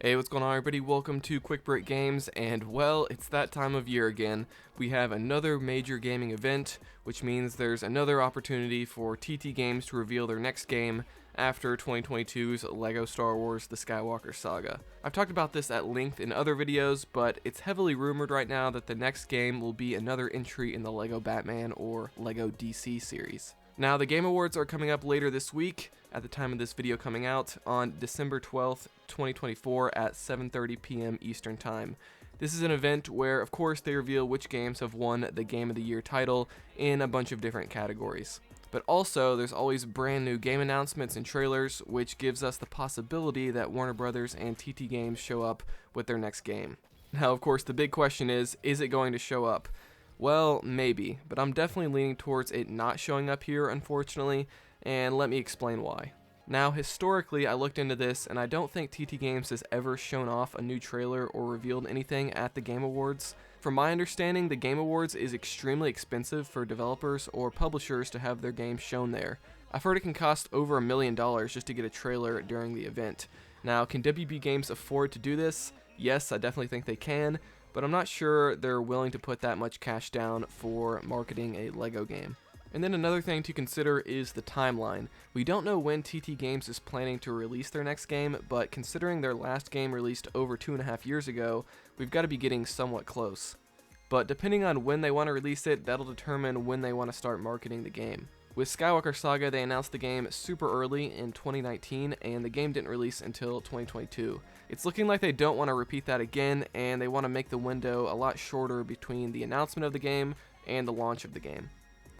Hey, what's going on everybody? Welcome to Quick Break Games, and well, it's that time of year again. We have another major gaming event, which means there's another opportunity for TT Games to reveal their next game after 2022's LEGO Star Wars The Skywalker Saga. I've talked about this at length in other videos, but it's heavily rumored right now that the next game will be another entry in the LEGO Batman or LEGO DC series. Now, the Game Awards are coming up later this week, at the time of this video coming out, on December 12th, 2024 at 7:30 p.m. Eastern Time. This is an event where, of course, they reveal which games have won the Game of the Year title in a bunch of different categories. But also, there's always brand new game announcements and trailers, which gives us the possibility that Warner Brothers and TT Games show up with their next game. Now, of course, the big question is it going to show up? Well, maybe, but I'm definitely leaning towards it not showing up here, unfortunately, and let me explain why. Now, historically, I looked into this, and I don't think TT Games has ever shown off a new trailer or revealed anything at the Game Awards. From my understanding, the Game Awards is extremely expensive for developers or publishers to have their games shown there. I've heard it can cost over $1 million just to get a trailer during the event. Now, can WB Games afford to do this? Yes, I definitely think they can, but I'm not sure they're willing to put that much cash down for marketing a LEGO game. And then another thing to consider is the timeline. We don't know when TT Games is planning to release their next game, but considering their last game released over 2.5 years ago, we've got to be getting somewhat close. But depending on when they want to release it, that'll determine when they want to start marketing the game. With Skywalker Saga, they announced the game super early in 2019, and the game didn't release until 2022. It's looking like they don't want to repeat that again, and they want to make the window a lot shorter between the announcement of the game and the launch of the game.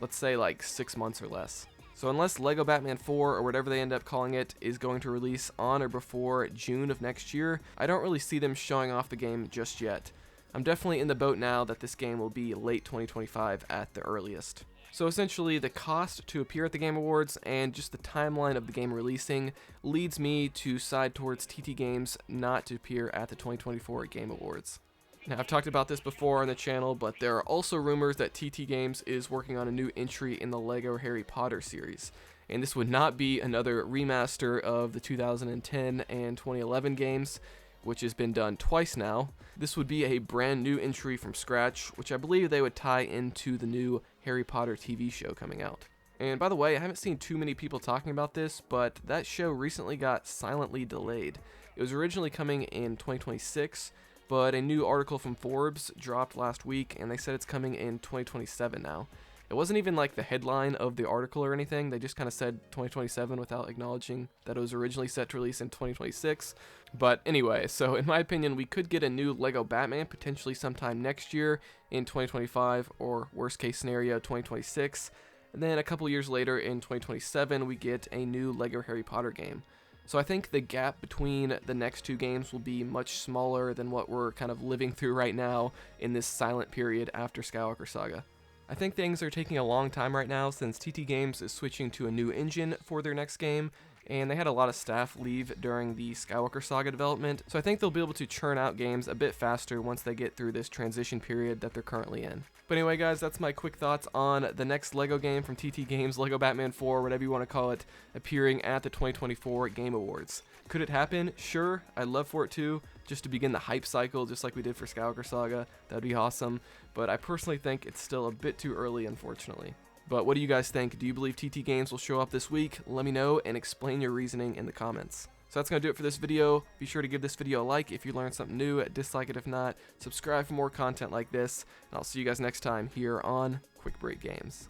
Let's say like 6 months or less. So unless LEGO Batman 4, or whatever they end up calling it, is going to release on or before June of next year, I don't really see them showing off the game just yet. I'm definitely in the boat now that this game will be late 2025 at the earliest. So essentially, the cost to appear at the Game Awards and just the timeline of the game releasing leads me to side towards TT Games not to appear at the 2024 Game Awards. Now, I've talked about this before on the channel, but there are also rumors that TT Games is working on a new entry in the LEGO Harry Potter series. And this would not be another remaster of the 2010 and 2011 games, which has been done twice now. This would be a brand new entry from scratch, which I believe they would tie into the new Harry Potter TV show coming out. And by the way, I haven't seen too many people talking about this, but that show recently got silently delayed. It was originally coming in 2026, but a new article from Forbes dropped last week, and they said it's coming in 2027 now. It wasn't even like the headline of the article or anything, they just kind of said 2027 without acknowledging that it was originally set to release in 2026. But anyway, so in my opinion, we could get a new LEGO Batman potentially sometime next year in 2025, or worst case scenario 2026. And then a couple years later in 2027, we get a new LEGO Harry Potter game. So I think the gap between the next two games will be much smaller than what we're kind of living through right now in this silent period after Skywalker Saga. I think things are taking a long time right now since TT Games is switching to a new engine for their next game, and they had a lot of staff leave during the Skywalker Saga development, so I think they'll be able to churn out games a bit faster once they get through this transition period that they're currently in. But anyway guys, that's my quick thoughts on the next LEGO game from TT Games, LEGO Batman 4, whatever you want to call it, appearing at the 2024 Game Awards. Could it happen? Sure, I'd love for it to, just to begin the hype cycle just like we did for Skywalker Saga. That'd be awesome, but I personally think it's still a bit too early, unfortunately. But what do you guys think? Do you believe TT Games will show up this week? Let me know and explain your reasoning in the comments. So that's going to do it for this video. Be sure to give this video a like if you learned something new, dislike it if not, subscribe for more content like this, and I'll see you guys next time here on Quick Break Games.